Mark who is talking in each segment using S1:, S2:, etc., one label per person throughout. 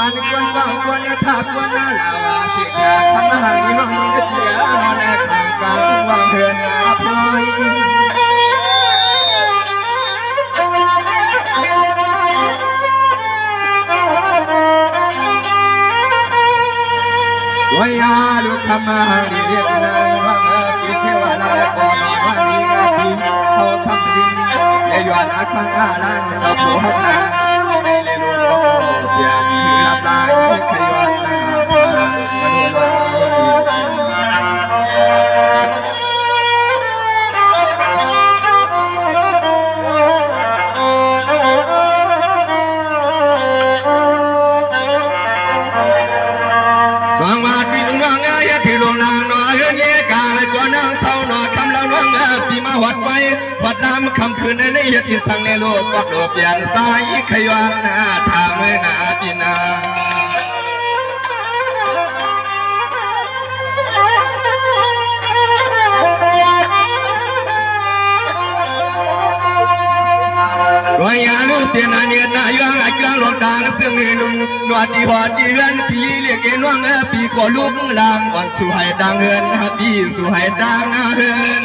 S1: วันกวนฟังกวนทับกวนน่าลาวาสิกาทำอาหารน้องยิ่งเสียนอนแลทางกลางวางเถื่อนอาพอยวายาลูกทำอาหารเรียกนางว่างปีเทวนาก่อนวันนี้งาทีเขาทำดินเลี้ยวนอาคังอาลังเราผู้หักนางไม่เลยรู้เสียงคือรับตายขยวันนามาดูว่าสว่างมาที่ดวงเงยที่ลงลางหน่อยเงี้ยกาเลยก่อนนั่งเท่าหน่อยคำเราน้องปีมาวัดไว้วัดน้ำคำคืนในเหตุที่สั่งในโลกวัดโลกเปลี่ยนตายขยวันนาทามือนาปีนาวายาลูเตียนเนียนายองอาจารย์หลวงตาซึ่งลุงนวดที่หัวที่เรือนพี่เรียกเอ็นว่างปีก่อลูกลางวันสู่ให้ดังเฮินพี่สู่ให้ดังเฮิน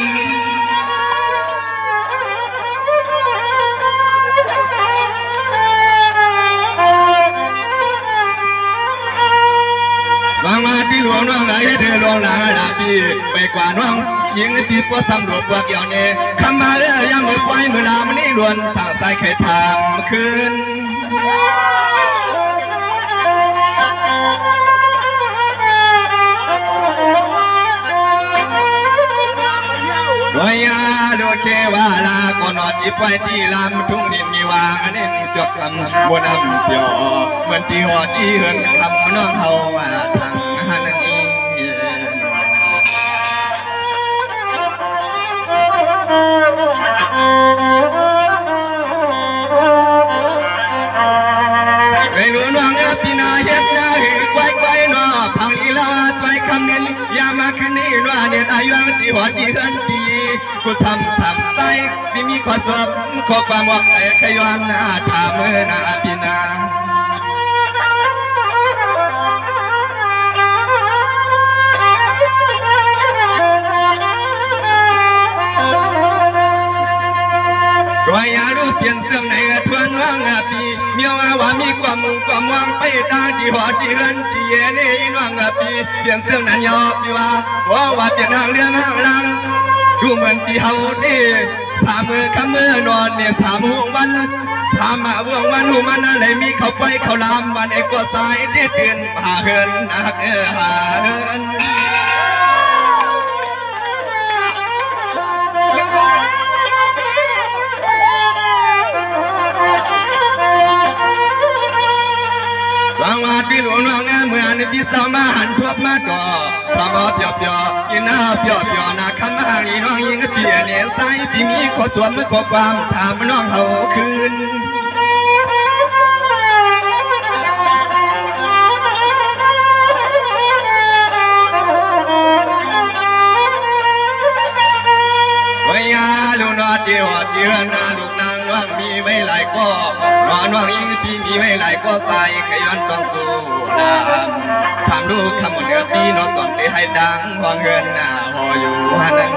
S1: วางมาที่หลวงน้องไหนเดินลงหลังลาปีไปกว่าน้องยิงปีปวดสำรวจปวดเกี่ยวเนี่ยคำมาเลยยังมือไฟมือลามันนี่ล้วนสั่งใจเคยทำคืนวายาโดเควาลาก่อนนอนจีไปที่ลำทุ่งดินมีวางอันนี้จบคำบนน้ำเปียวเหมือนที่หัวที่เหินคำน้องเขาว่าทางฮันนี่ไม่รู้น้องปีนาเฮ็ดนาเห็นไกวไกวน้อพังอีลาวาไกวคำนี้ยามาคืนนี้ว่าเนี่ยอายุที่หัวที่เหินที่กูทำใจที่มีข้อสอบข้อความว่าแต่ขย้อนหน้าถามเมื่อนาปีนารอยารู้เปลี่ยนเสื่อมในทวนว่างปีเมียวว่ามีความมุ่งความหวังไปตาที่หัวที่เหินที่เย่เนยว่างปีเปลี่ยนเสื่อมนั้นยอปีว่าเปลี่ยนทางเรื่องห้างลังดูเหมือนที่เฮาดีสามมือคำมือนอนเนี่ยสามห่วงวันสามมาห่วงวันหูมันอะไรมีเขาไปเขาลามวันเอกก็ตายที่ตื่นหาเหินนักหาเหินวางว่าที่หลวงน้องเมื่อในพิษมาหันทั่วมาก่อพระมอเปียวเปียวกินหน้าเปียวเปียวนาคำมาหนีน้องยิงเปียเนี่ยใส่ที่มีข้อสวมข้อความถามน้องเขาคืนวายาลูกนอดเดียวเดือนนาลูกนางว่างมีไว้หลายก็นอนว่างยิงที่มีไว้หลายก็ตายขยันต้องสู้ทำลูกคำหมดเนื้อปีนอนก่อนได้ให้ดังวางเงินหน้าพออยู่หันนั้น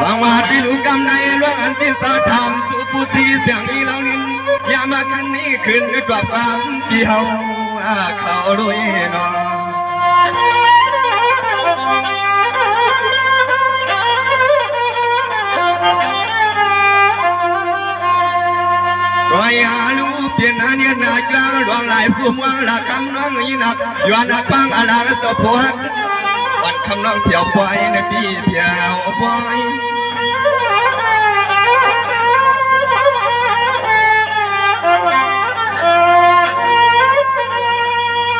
S1: วางว่าที่ลูกกำในล่วงอันที่สาทำสุภูสีเสียงอีเหล่านี้อย่ามาคืนนี้คืนด้วยความที่เฮาเขาด้วยนอวายาลูเปลี่ยนอันนี้นาจางหลวงหลายผู้มังหลักคำน้องอีนักย้อนนักฟังอาลาและตัวผัววันคำน้องเที่ยวไปในพี่เที่ยวไป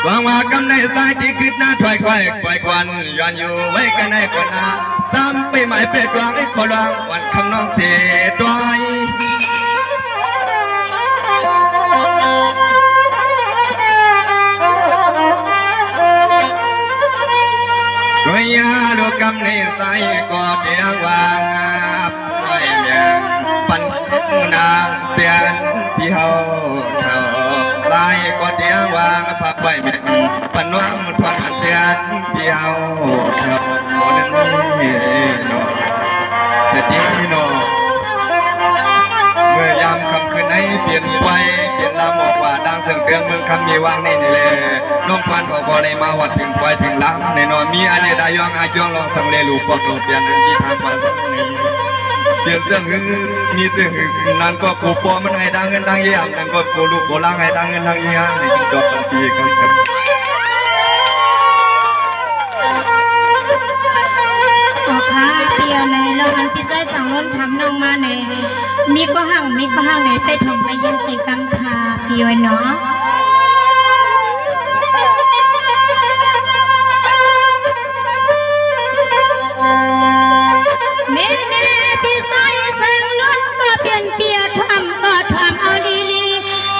S1: วางว่ากำในสายที่คิดหน้าถอยควายควายควันย้อนอยู่ไว้กันในคนหน้าซ้ำไปหมายเป็ดกลางไอ้คนรังวันคำน้องเสียดอย ยา กำในใจก็เทียงวางไปเมียงปันนางเปลี่ยนที่เฮาเท่าใจก็เทียงวางพักไปเมียงปันวังทวนเปลี่ยนที่เฮาเท่านั้นนี่เนาะแต่ที่นี่เนาะเมื่อยามคำคืนให้เปลี่ยนไปเปลี่ยนลำออกว่าดังเสียงเตืองเมืองคำมีวางในนี่เลยน้องพันพอในมาวัดถึงไปถึงล้ำในนอนมีอะไรได้ย่องอาจ้องลองสังเลลูกปอกลงเปลี่ยนที่ทางไปนี้เปลี่ยนเสื้อหึงมีเสื้อหึงนั่นก็กูปอมันให้ดังเงินดังเยี่ยมนั่นก็กูลูกกูล้างให้ดังเงินดังเยี่ยมในจุดจบทันทีครับ
S2: โอ้ค่ะเปียวในเราอันพิเศษสั่งล้นทำน้องมาในมีก็ห่างในไปถมไปยินใส่กังคาเปียวเนาะเมเนพิเศษสั่งล้นก็เปลี่ยนเปียทำก็ทำเอาดี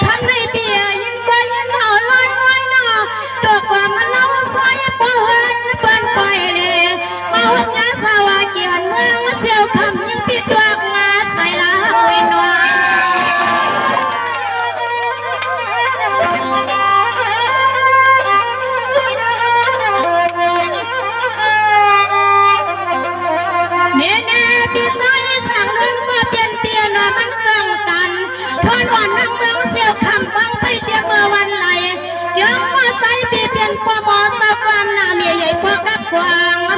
S2: ทำให้เปียยิ่งไปยิ่งเอาลอยไว้เนาะตัวความมันเล่าไฟปะวันเปิ้นไปเลยมาหัวสาวเกียนเมืองเสียวคำยังปิดตัวงาใส่ละเวนวาเน่เน่พี่ใส่สั่งเรื่องก็เปลี่ยนเปลี่ยนมันเรื่องกันทอนวันนั่งเมืองเสียวคำฟังไปเตียเมื่อวันไหลยังมาใส่เปลี่ยนปอบอตะความหน้าเมียใหญ่พวกกับกวางเมือง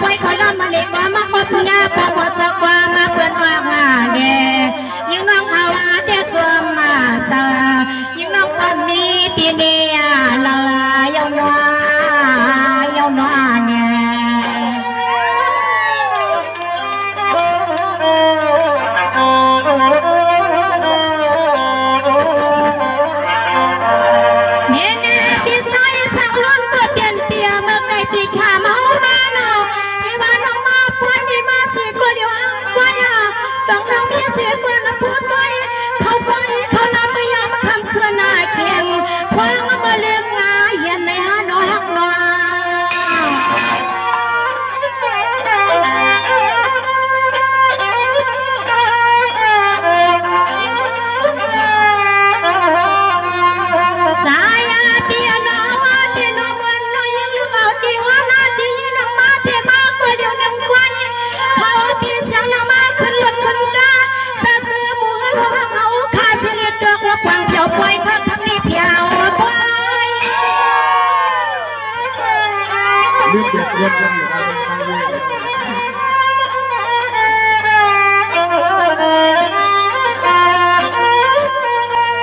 S2: ไปขอรับมาเด็กว่ามาขอพญาปอบตะกว่ามาเปิดว่าหาแก่ยิ่งน้องเอาว่าเจ้าตัวมาตายิ่งน้องคนนี้ที่เนี่ยลายาวน้อยเนี่ยเนี่ยพี่ชายสั่งล้นก็เปลี่ยนเปียเมื่อไงพี่ชาเมาต้องเรามีเสียงมันพูดไว้เขาไปเขาลำไม่ยอมคำคืนหน้าเคียงความมาเลี้ยงงาเย็นในฮะน้อยฮักน้อยสายาเตียน้องมาเตียน้องวันน้อยยังลูกเอาตีว่าหน้าตีน้องมาเตียมากกว่าเดียวน้ำควันเขาพี่เสียงน้องมาขึ้นรถขึ้นกาแต่เสือหมูเขาเอาขาดเลียดดอกแล้วควางเพียวปล่อยเขาทำนี่เพียวปล่อย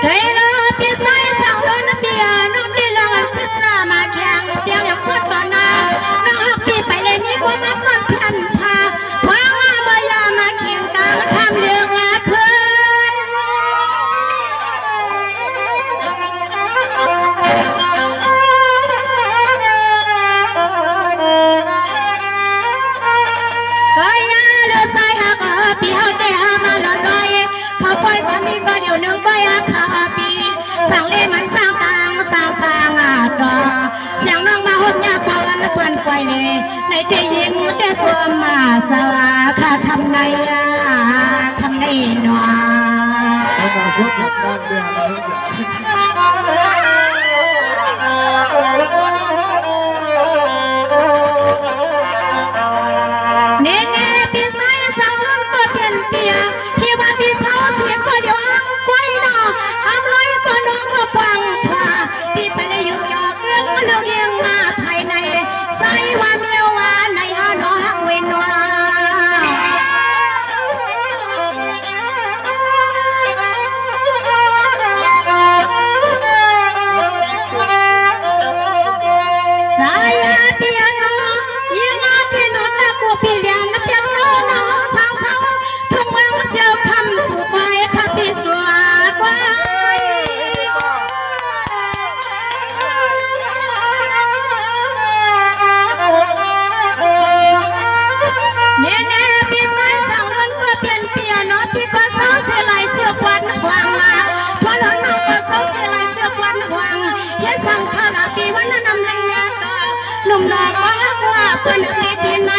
S2: เฮ้ยเราเปียใส่สั่งโดนเปียน้องที่เราศึกษามาแข่งเปียยังพูดก่อนนะน้องหักปีไปเลยนี่ว่ามาสั่งทันพาควางมายามาเคียงกันทำเรื่องละคืนก็ยาเลือดใส่หักปีเขาแต่หามาหลอดลอยเขาปล่อยความมีก็เดี๋ยวนึงไปหักขาปีสั่งเล่มันสร้างต่างต่อเสียงน้องมาห่มยาพอนเปื่อนไปเลยในใจยิงจะสวมมาสวาข้าทำในหนอเน่พี่ใส่สั่งล้นก็เปลี่ยนเปียที่ว่าพี่เศร้าเสียก็เดี๋ยวอ้างไว้หนออ้างเลยก็น้องก็ฟังว่าพี่ไปเลยอยู่ยอกเรื่องเลี้ยงมาภายในใส่ว่าเมียวว่าในฮะน้อหักเวนว่า เ นปีที่ไหน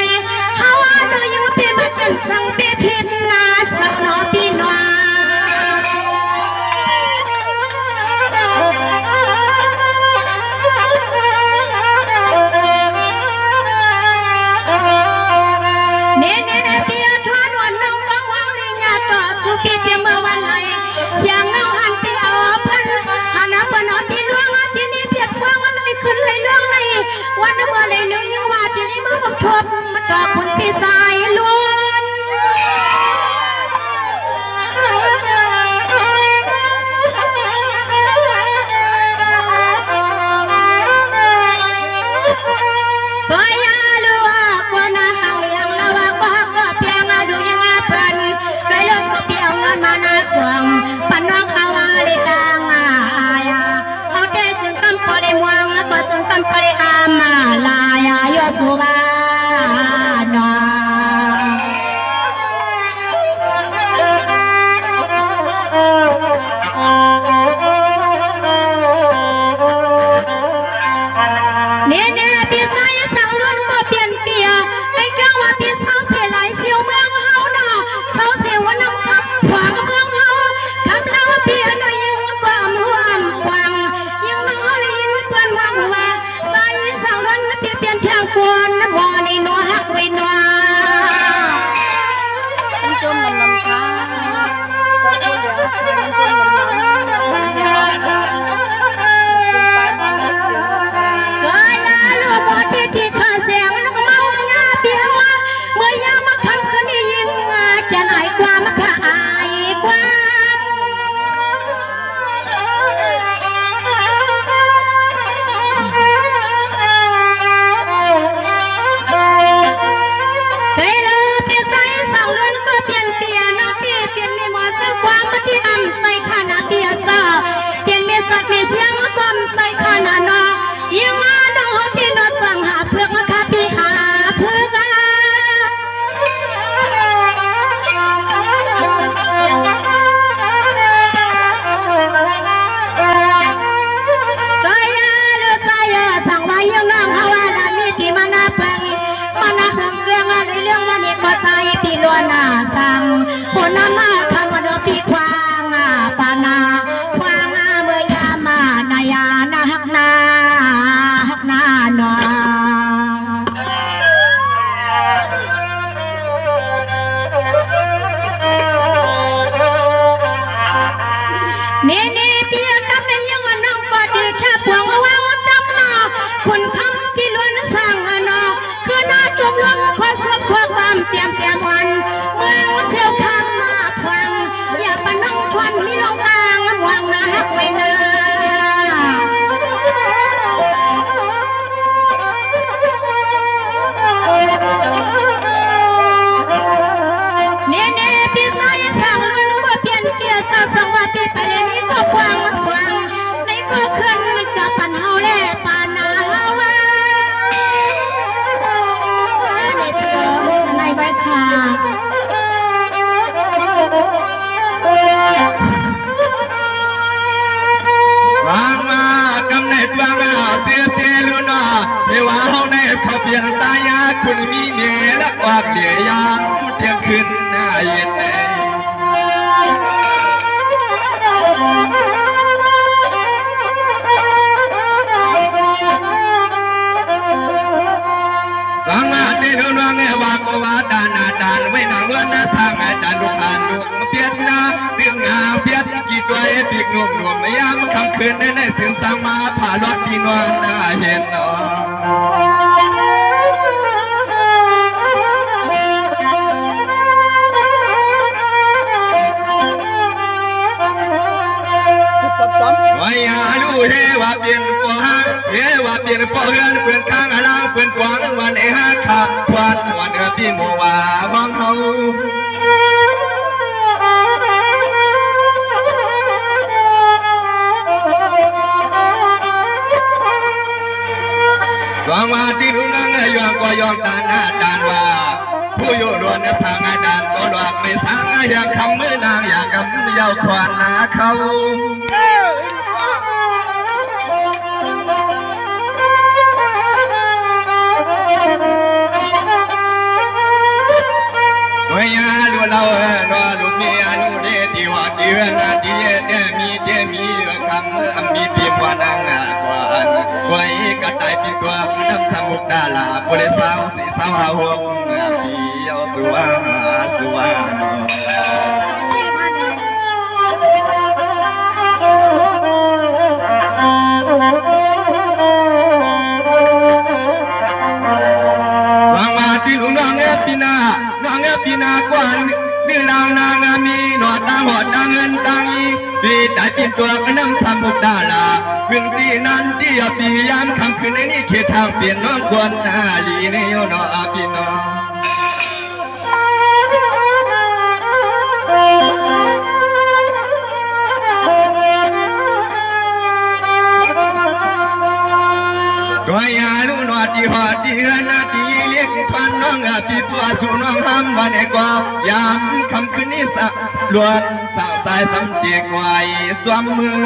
S2: เฮาว่าเราอยู่ปีมาจนสังปีที่นาสักนอปีนวาเน่เน่เปียทวนวันน้องวังวังลิญาต่อสุปีเปียเมื่อวันไหนเสียงน้องหันไปเอาพันหันไปนอปีลวงที่นี่เพียบวังวันเลยขึ้นเลยลวงในวันเมื่อเลยนึกยังว่าที่นี่มาบอกทบมาต่อคุณปีสายล้วนก็ยาลูว่าก็น่าหังยังละว่าก็เพียงดูยังปันไปลดก็เพียงเงินมาหน้าสวงปันน้องเขาว่าได้ตังอายาเขาได้จึงคำพอได้มวงก็จึงคำพอได้อามาลายายอสุบานอเนี่ยเนี่ยพี่ชายสั่งรุ่นก็เปลี่ยนเปียไอ้เจ้าว่าพี่สาวเสียหลายเสียวเมืองเฮาเนาะเขาเสียวันน้ำคำขวางเมืองเฮาคำเราเปียหน่อยยังความหัวขวางยังน้อยยินเพื่อนว่าว่าตอนนี้สั่งรุ่นเปลี่ยนเปลี่ยนแถวกวนนะบ่ในนัวหักไว้นัวจมน้ำค้างสักคนเดียวจมน้ำที่ข้าเสียงนักเมาหน้าเปียว่าเมื่อยามมาทำคืนนี้ยิ่งจะไหนกว่ามาขายกว่าใครเลยเปลี่ยนใจสั่งเลื่อนก็เปลี่ยนเปียน้ำเปียเปลี่ยนในหมอนเสื้อความมาที่อ่ำใส่ขาหน้าเปียต่อเปลี่ยนเมียสัตว์เมียเสียงมาความใส่ขาหน้านอยิ่งมาดองที่นอสั่งหาเพื่อกมาคาปีหาเพื่อกใจยาเลือดใจยาสั่งไว้ยังน้ำฮาวาดามีที่มานาปังมานาหงเรื่องอะไรเรื่องมันอีกก็ใจปีล้วนนาสั่งคนน้ำมาคำว่าเดือปีควางปานาควางเมื่อยามานายานาฮักนาหนอเนี่ยเนี่ยเปียกับในยังวันน้องปอดีแค่พวงว่างจับนาคุณคำที่ล้วนสั่งนอคือหน้าจมลงความสุขความเตรียมวันเมืองเที่ยวข้ามมาพวังอย่าปน้องทวนมีลงกลางวางนาฮักไว้นาเนี่ยเนี่ยพี่ชายสั่งมันว่าเปลี่ยนเกียร์สั่งว่าพี่ไปเลยนี่ก็ควางในก็ขึ้นกับปันเฮาแล่ปานาฮาวาในใบขา
S1: วางมากำเนิดวางเราเสียเจลุนอเทวาเฮาในพอเพียงตายาคุณมีเมียและออกเหลี่ยยางเที่ยงคืนหน้าเย็นเองวางมาเตลุนวางเอวากวาดานาดานไว้นางล้วนนาทางอาจารย์ลูกหลานลูกเพียรนาเรื่องงามเพียรกี่ตัวปีกหนุ่มไม่ยามคำคืนในถึงสังมาผ่าลอดที่นวลน่าเห็นเนาะวายาลูเฮวาเปลี่ยนปอเฮวาเปลี่ยนปอเฮือนเปลี่ยนข้างอลังเปลี่ยนกวางวันเอฮาขาควันวันพี่โมวาวังเฮาสวงมาที่รู้นังยองก็ยองตาหน้าจานว่าผู้โยรวนทางอาจารย์ก็หลอกไม่สังอยากคำมือนางอยากกำยาวควันนาเขา
S2: เ
S1: เรานอลูกมีอนุเดติว่าเดือนที่เดมีคำมีพิมพ์ว่านางกวนไว้กระต่ายปีตัวน้ำสมุกดาลาบริสาวสีสาวหาวงปีเอาสัวปีนากวนนี่ลางนางมีหนวดตาหัวตาเงินตาอีปีแต่ปีตัวก็น้ำทำบุกดาลาเพิ่งตีนั้นที่ปียามคำคืนนี้เขตทางเปลี่ยนน้องควรนาลีในโยนอปีนอตัวอยาลูนวดที่หอดที่เฮือนนาทีเลี้ยงทวนน้องปีตัวสู่น้องห้ำวันไอ้กว่ายามคำคืนนี้ลวดสาวสายสำเจียกไว้สวมมือ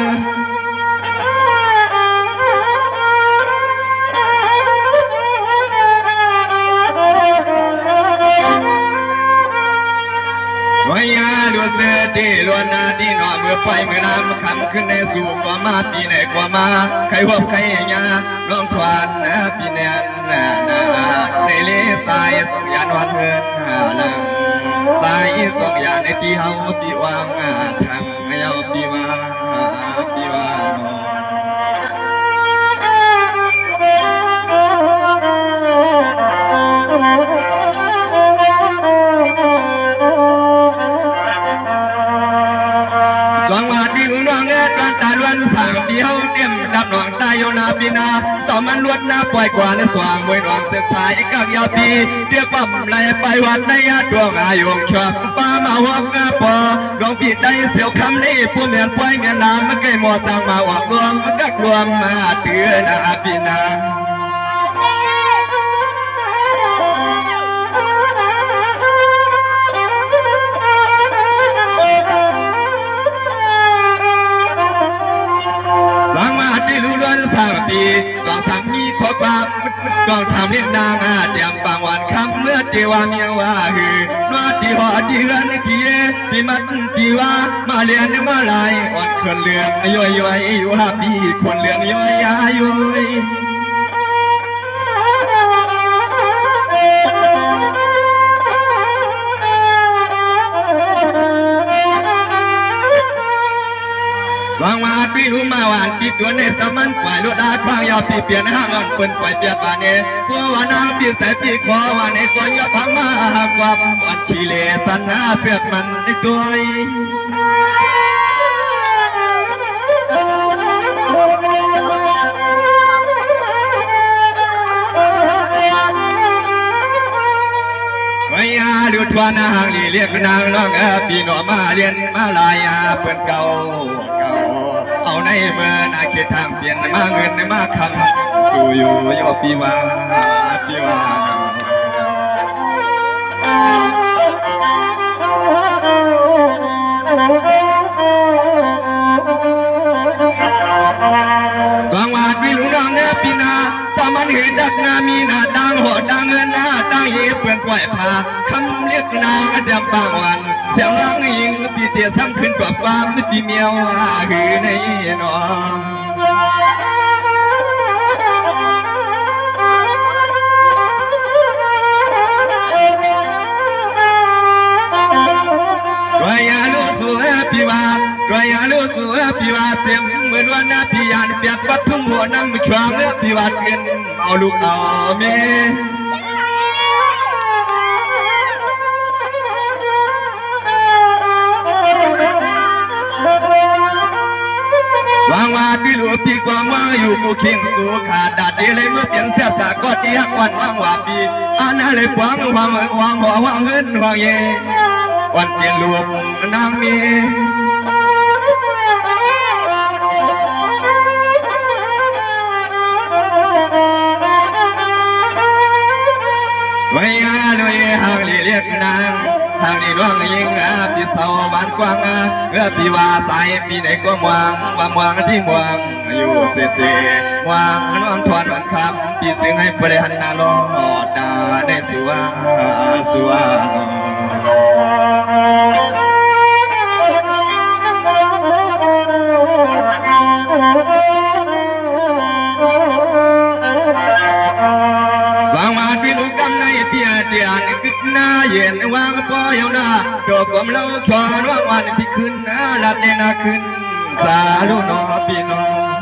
S1: วยาลูเสตีลวนนาที่นอเมื่อไฟเมื่อน้ำคำขึ้นในสู่กว่ามาปีไหนกว่ามาใครหัวใครยาน้องทวานนะปีแนนในเลี้ยสายส่งยานวันเฮือนหลังสายส่งยานในที่เฮาปีวางทางไม่เอาปีวาสามเดียวเต็มดับหนองตายโยนาปีนาต่อมันลวดหน้าปล่อยกว่าในสว่างมวยหนองตึกสายกักยาปีเตี้ยปั๊มไหลไปวัดในยาดวงอายุงชอบป้ามาหวังงาปอดวงปีได้เสียวคำนี้ผู้เมียนปล่อยเมียนน้ำมันเกยหมดต่างมาวักรวมกักรวมมาเตือนอาปีนาทางปีกองทำมีข้อความกองทำเล่นนางเตรียมปางวันคำเมื่อเจวาเมียว่าหือนวดที่หอดีเรือนที่ที่มัดที่ว่ามาเรียนมาลายอ่อนคนเลืองย่อยว่าพี่คนเลืองย่อยวางมาปีรู้มาหวานปีตัวในสมันปล่อยรถอาควางยาวปีเปลี่ยนห้างอ่อนเปิ่นปล่อยเปียบานเนผู้ว่านางปีใส่ปีคอว่าในส่วนยาพังมาความอ่อนขี้เล่สันหาเสือกมันในตัววยาดูทวนนางลีเรียกนางน้องปีหนอมาเรียนมาลายเปิ่นเก่าเอาในเมื่อนาเขตทางเปลี่ยนมาเงินมาคำสู่อยู่ยอปีวาสองวาดวิลุน้องเนื้อปีนาสามันเหตุดักนามีนาดังหัวดังเงินนาดังเย็บเปลี่ยนปล่อยพาคำเรียกนางเดิมบางวันเสียงร้องยิงปีเตี้ยซ้ำขึ้นกว่าความปีเมียวหือในนอวยาลูสัวปีวายาลูสัวปีวาเต็มเหมือนวันนาปียานเปียกวัดทุ่งหัวน้ำช่วงเนื้อปีวาเกินเอาลูกเอาเมวางว่าที่หลวงพี่กวางว่างอยู่กูเข่งกูขาดดาดดีเลยเมื่อเปลี่ยนเสียบตาก็ที่หักวันว่างว่าปีอันนั้นเลยกวางวางหัววางเงินวางเย่วันเปลี่ยนหลวงนางมีวิยาด้วยหางลีเรียกนางทางนี้ร้องยิงปีเสาบ้านกว้างปีว่าตายปีไหนก็วางที่วางอยู่เสียวางน้องทวนวันคำปีซึ่งให้บริหารนาลอดาได้สัว เย็นวางปอยเอาหน้าจบความเล่าขอนว่างวันที่ขึ้นนะลัดเนนาขึ้นสาลูนอพี่น้อง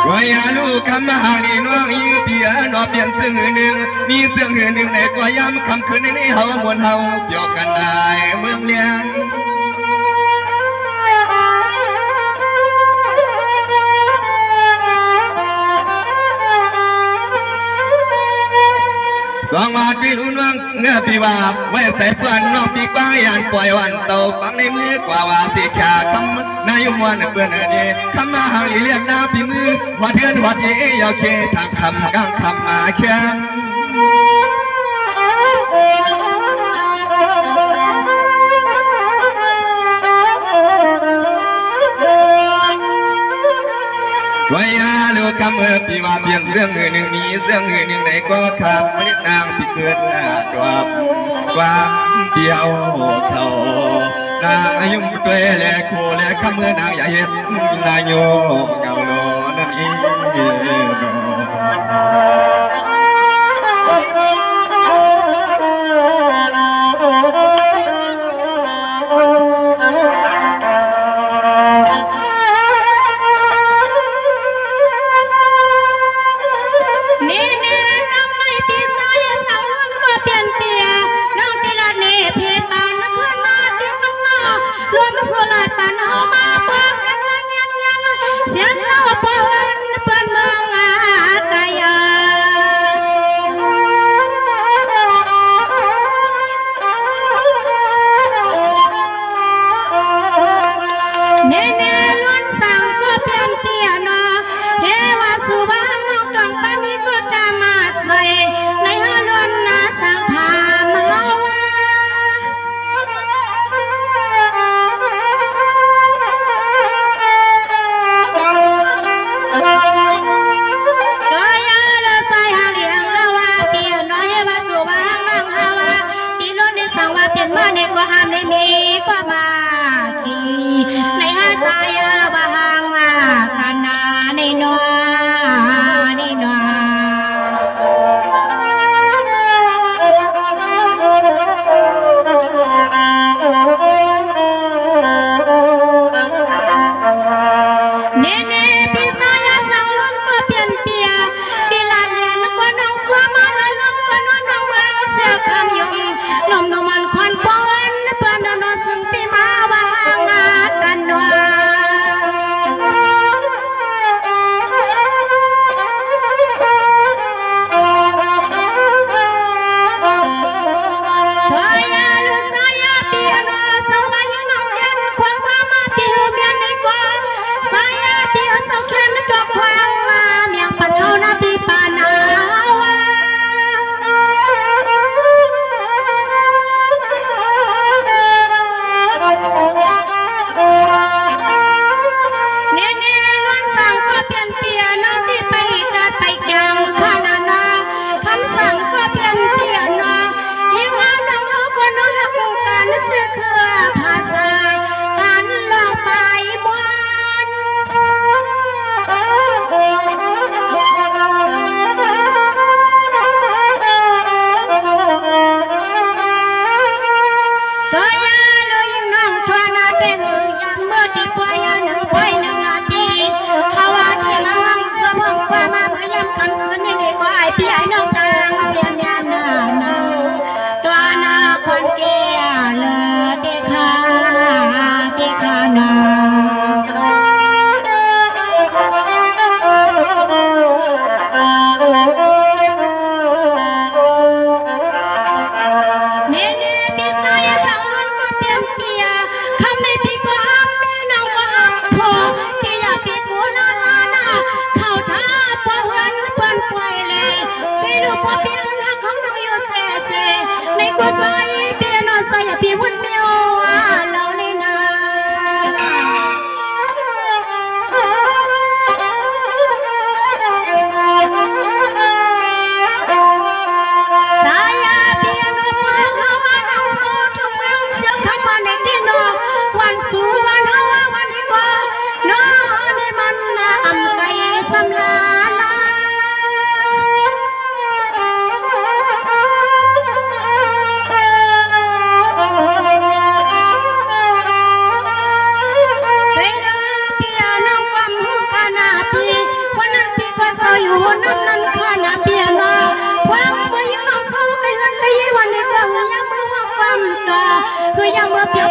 S1: วายาลูกคำมาหางนี่น้องอีเปียนอเปลี่ยนเสื้อหนึ่งมีเสื้อหนึ่งในกว่าย้ำคำคืนนี้เฮามวนเฮาเกี่ยวกันได้เมืองเลี้ยงสองมาปีรุ่นวังเนื้อปีว่าไว้ใส่เพื่อนน้องปีกว้างยานปล่อยวันเต่าฟังในมือกว่าว่าสีขาคำนายมวันเปื่อนเนี่ยคำมาหางเรียกน้าปีมือวัดเดือนวัดเย่ยาวเคทางคำกลางคำมาแค่วายาลูกคำปีว่าเพียงเรื่องหนึ่งมีเรื่องหนึ่งไหนก็คำไม่นางปีเกิดความเดียวเขานางอายุตัวแหล่โคแหล่คำเมื่อนางอย่าเห็นนายโยเก่าโลนั่นเอง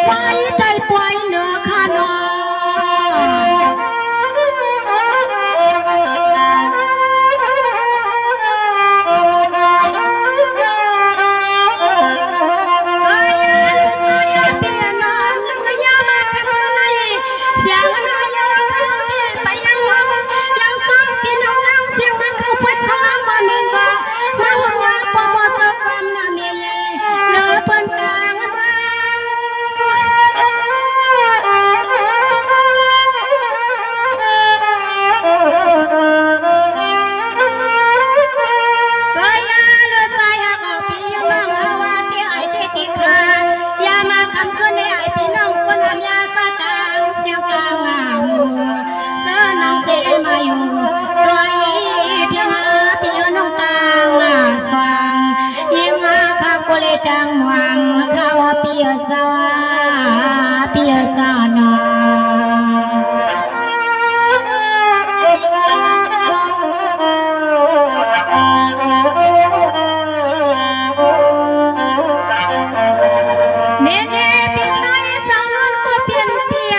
S2: ปล่อยใจปล่อยเนื้อขาดน้จังหวังเขาเปียสาเปียสานอเนเน่พี่ชายสาวนวลก็เปลี่ยนเปีย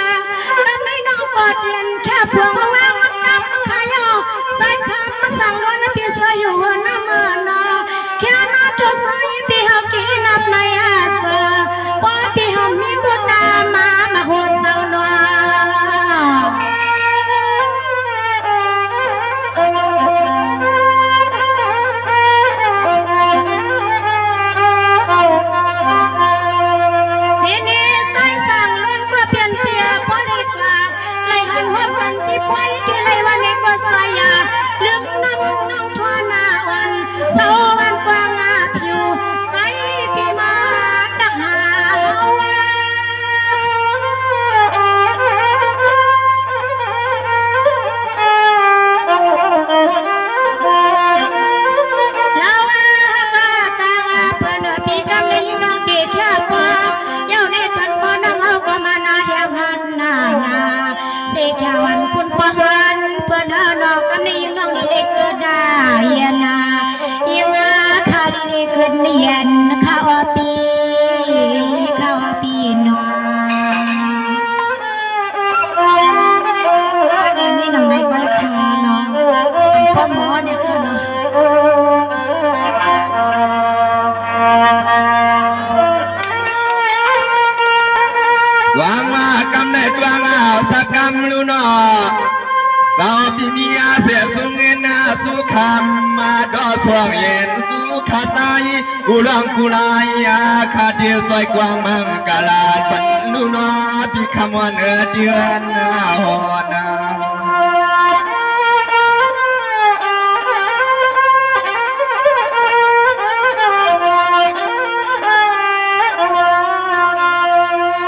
S2: แล้วไม่น้องก็เปลี่ยนแค่พวงว่างกับขายอใส่คำมาสั่งวันพี่ชายอยู่น้ำมันอแค่น่าจะใส่พี่เขากินน้ำในอาสาพอพี่เขามีคนตามมาหัวเสาหนอทีนี้ใส่สั่งล้วนก็เปลี่ยนเสียพอเลยกว่าไล่หันหัวพันที่ปล่อยที่ไล่วันนี้ก็ใส่ยาลืมน้องทวนนาวันเสาวันกว้างอาผิวใส่พี่มาตักหาแล้วว่าตาเพื่อนพี่กำลังน้องตีแค่ปาเย้าในทันคนน้องเอาก็มานาเทียบหันหน้าเด็กแค่วันคุณพหันเพื่อนน้องกำลังน้องนี่เด็กก็ได้นายังข้าดีขึ้นเรียนข้าวปีนอนี่มีหนังในใบขาเนาะพ่อหมอเนี่ยค่ะเนาะ
S1: วางมากำในตัวงาสักกำลุนอเราพี่มีอาเสียสุเงินนาสุขำมาดอสวงเย็นสุขาตายกุลังกุลายาคาเดียวซอยกวางมังกาลาสันลุนอพี่คำวันเดือนหอนา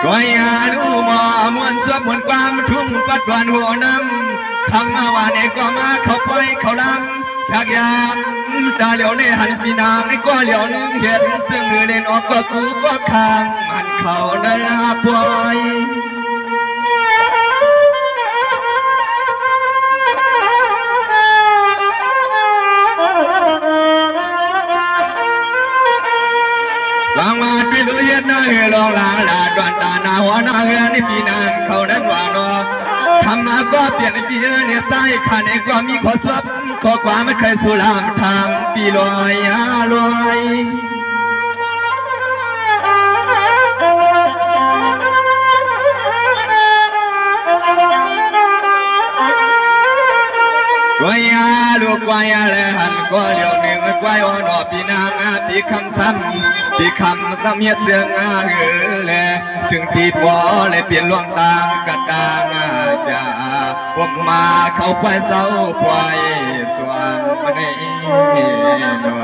S1: ก้อยอาดูมอมวนสวบมวนความทุ่งปัดวันหัวน้ำคำมาว่าในก็มาเขาไปเขาลำชักยามตาเหลียวในหันปีนางในก็เหลียวนึงเห็นซึ่งเรือเล่นออกก็กูก็คางมันเขาได้ปล่อยวางมาไปดูยันนาเฮลองลาลาดวนตาหน้าหัวหน้าเฮือในปีนางเขานั้นวางนอทำมาก็เปลี่ยนปีเนี่ยใต้ขันเองก็มีขอสวบขอความไม่เคยสุรามทำปีลอยลอยกวายาลูกกวายาเลยหันก็เลี้ยวหนึ่งกวายอ่อนปีนางปีคำซ้ำปีคำซ้ำเฮียเสียงเลยจึงที่พอเลยเปลี่ยนล่วงตามกระตางจะพวกมาเขาควายเศร้าควายสวงมันเอง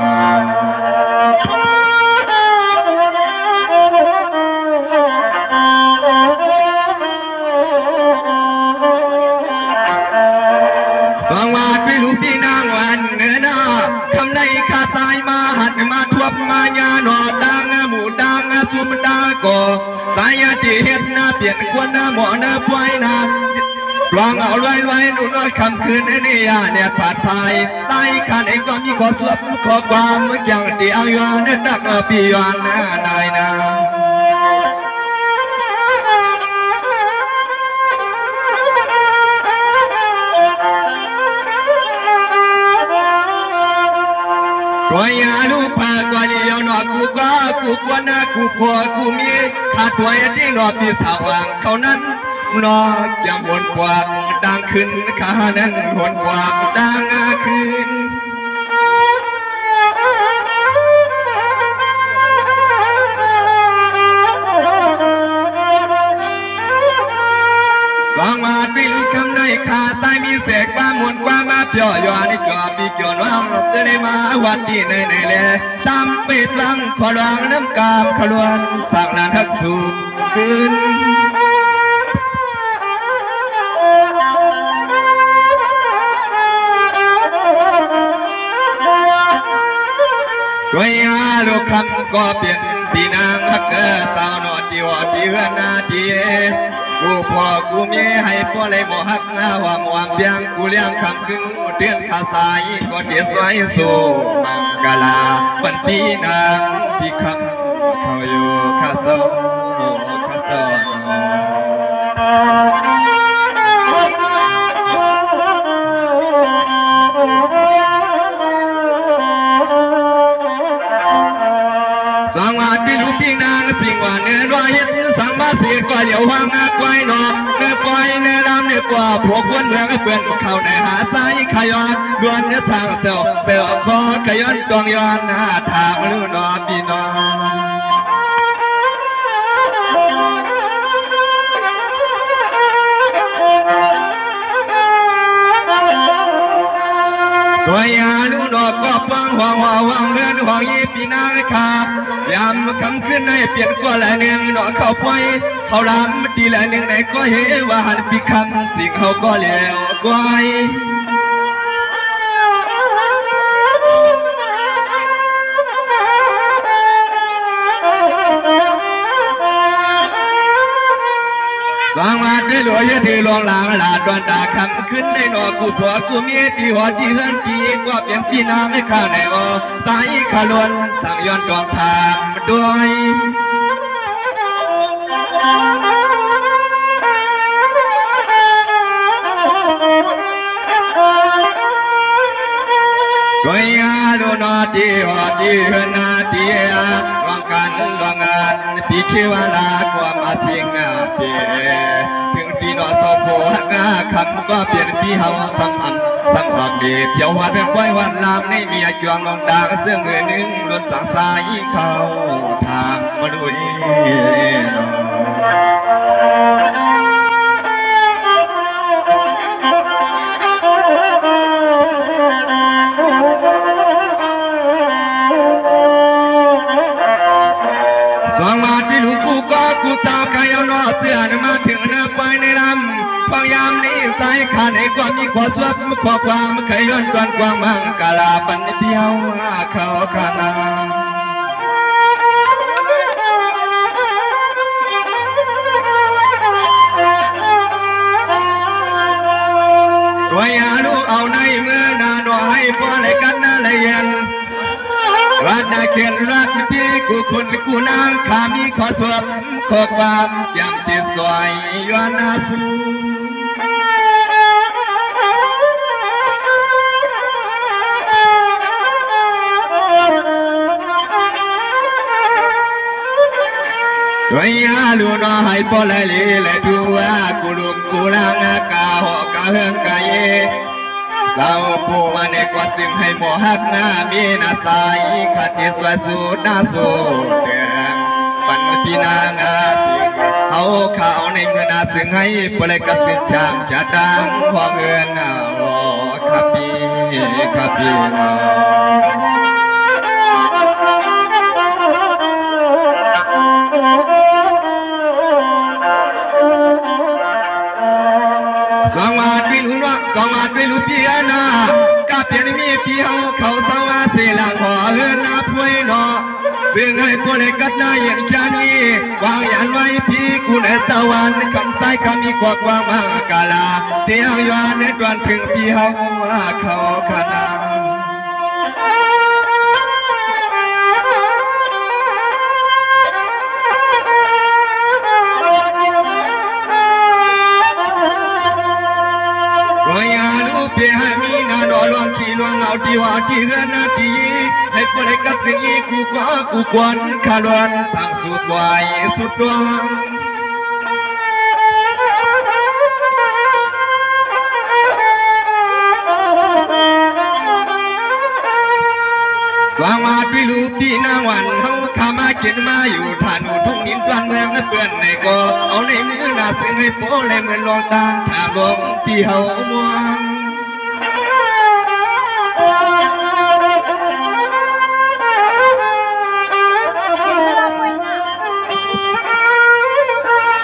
S1: ฟังว่าพี่ลูกพี่นางวันเนื้อหน้าคำในข้าตายมาหัดมาทวบมายาหนอดังหมูดังสุมดาก่อสายที่เห็ดหน้าเปลี่ยนควนหน้าหมอหน้าปล่อยนาลองเอาไว้หนุนคำคืนนี่ยาเนี่ยผาดไทยใต้ขันเองก็มีขอสวบขอความอย่างที่เอาอยู่เนี่ยตั้งปีวันนายนา ก็ยาลูกพากว่าเลี้ยวหนอกูก็กูกวนนะกูพอกูมีขาดตัวที่หนอปีสาวางเขานั้นนอจะหวนกวางดังขึ้นขานั้นหวนกวางดังขึ้นวางมาปีลูกคำในขาตายมีเสกความมวลความมาเปียวย้อนในจอปีเกี่ยวน้องจะได้มาวัดที่ในแลตามไปตั้งขอร้องน้ำกามขลวนสั่งนานทักสู่คืนด้วยอาลูกคำก็เปลี่ยนตีนางฮักเกอสาวหนอที่ว่าที่เฮือนนาที่กูพ่อกูมีให้พ่อเลยบ่ฮักหน้าว่าม่วงเพียงกูเลี้ยงคำขึ้นเตือนข้าสายก็เจียสวยสู่มังกลาปันปีนางพี่คำเขาอยู่ข้าเศร้าข้าเศร้าสังวาสพี่ลูกพี่นางสิ่งว่าเนื้อร้อยเฮ็ดสังมาเสียก็เหลียวว่างงาควายหนอเนื้อปล่อยเนื้อลำเนื้อกว่าพวกคนเมืองเพื่อนเข้าในหาสายขย้อนดวนเนื้อทางเต่าคอขย้อนกองย้อนหน้าทางลูนอพี่น้องตัวยาลูนอกก็ฟังห่วงห่วงเดินห่วงยีปีนางขาดยามคำขึ้นในเปลี่ยนกว่าละหนึ่งนอกเข้าไปเขาลามตีละหนึ่งในก็เห็นว่าหันปีคำสิ่งเขาก็แล้วก้อยสางมาได้หลวยที่ลงหลังหลาดวนตาคำขึ้นได้หนอกูผัวกูเมียที่หัวที่เฮือนที่ก็เปลี่ยนพี่น้ำให้ข้าในวอสายขาล้วนสั่งย้อนกองทางด้วยก็ยาลูนอที่หัวที่เฮือนนาที่วางการวางงานพี่คิดว่าลาความมาทิ้งเปียถึงที่นอสอบโผล่งาคำก็เปลี่ยนพี่เฮาซ้ำอันซ้ำออกดีเที่ยววัดเป็นไว้วันลามในเมียจวงลงดางเสื้อเงินนึงรถสังสายเขาทางมาดูดีสองมาที่ลูกกูก็กูตาใครเอานอเสื้อมาถึงหน้าไปในลำพยายามนี้สายขาในความมีขอสวบขอความเคยย้อนกวนกวางมังกาลาปันเดียวเขาขานาตัวยาลูกเอาในเมื่อนาดอให้พ่อเลยกันนาเลยยันรัดนาเขียนรัดที่กูคนกูนางขามีขอสวบขอความจำที่สวยย้อนนาสูตัวยาลูนอให้พ่อเลยเลยดูว่ากูลุกกูนางกาหอกาเฮืองกาเยเราผู้มาในกว่าสิ่งให้หมอหักหน้ามีนาสายขัดที่สวยสูดหน้าสูดเดือนปันพี่นางสิ่งเขาข่าวในเมื่อนาซึ่งให้ผู้เลยกระสินชามจะดังหัวเงินขับพี่ขับพี่สองมาด้วยลูกน้องสองมาด้วยลูกพี่นากับเพียงมีพี่เขาสาวเสียหลังหัวเฮือนนาพุยนอซึ่งให้พวกเล็กกัดหน้าอย่างฉันนี้วางยันไว้พี่กูในตะวันคำใต้คำมีขวากวางมากาลาเที่ยวยานในตอนถึงพี่เขาขนาก็ยาลูกเพียมีนาดอลวงขี่ลวงเอา ที่ว่าที่เฮือนที่ให้ผู้ใดกับสิ่งนี้กูขอกูควรขลวนสั่งสุดไว้สุดดวงสว่างมาที่ลูกที่นางวันเขาขามาเขียนมาอยู่ฐานทุ่งนินวันเมืองเปื่อนในก็เอาในมือหน้าเสียงให้โป้เลยเหมือนลองตางถามลมที่เฮามวง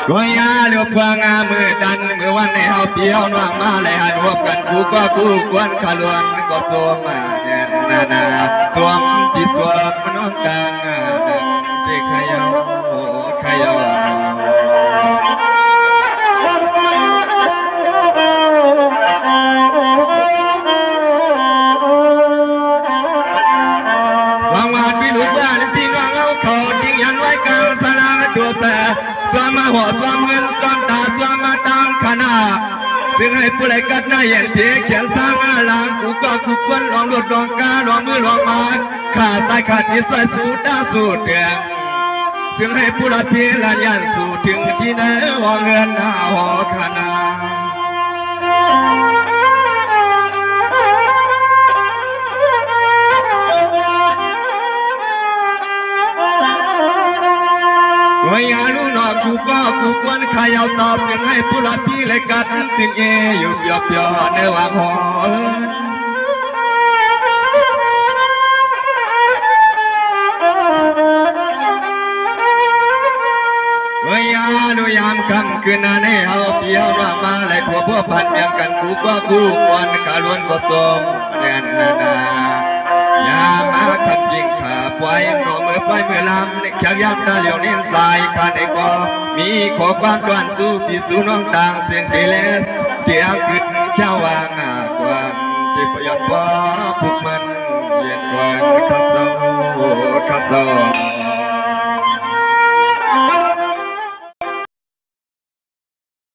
S1: ก็ยาเดือบควางามือดันเมื่อวันในเฮาเที่ยวน่วงมาเลยหันรวบกันกูก็กูควรขลวนก็ตัวมาเนี่ยนาสวมที่สวมมันน้องกลางเจ๊ขยาวขยาววางมาที่ลูกบ้านที่น้องเอาเขาจริงยันไว้กลางสนามตัวแต่สวมมาหัวสวมเงินสวมตาสวมมาตามขนาซึ่งให้ผู้ใดกัดหน้าเย็นเทียเขียนสร้างอาลังกูก็กูควรลองรถลองกาลองมือลองมาขาดตายขาดที่สวยสู้ดาสู้เตียงซึ่งให้ผู้ละเพียรยันสู่ถึงที่ไหนหัวเงินหน้าหัวขนาวยาลูนอกูก็กูควรขายเอาตอบยังให้ผู้ละที่เลยกัดสิ่งเออยู่เปียวเนื้อว่าหอวยาดูยามคำคืนนั้นให้เอาเปียวมาเลยพวกพันยังกันกูก็กูควรขาล้วนก็ทรงแน่นนายามาขับยิงขาปล่อยโนมือปล่อยมือลำในแขกยับตาเหลียวเน้นสายขาดไอ้ก็มีขอความกวนสู้พี่สู้น้องต่างเสียงที่เล็ดเสียงขึ้นเช้าวางกวนที่พยัญชนะพวกมันเย็นกวนขัดเศร้า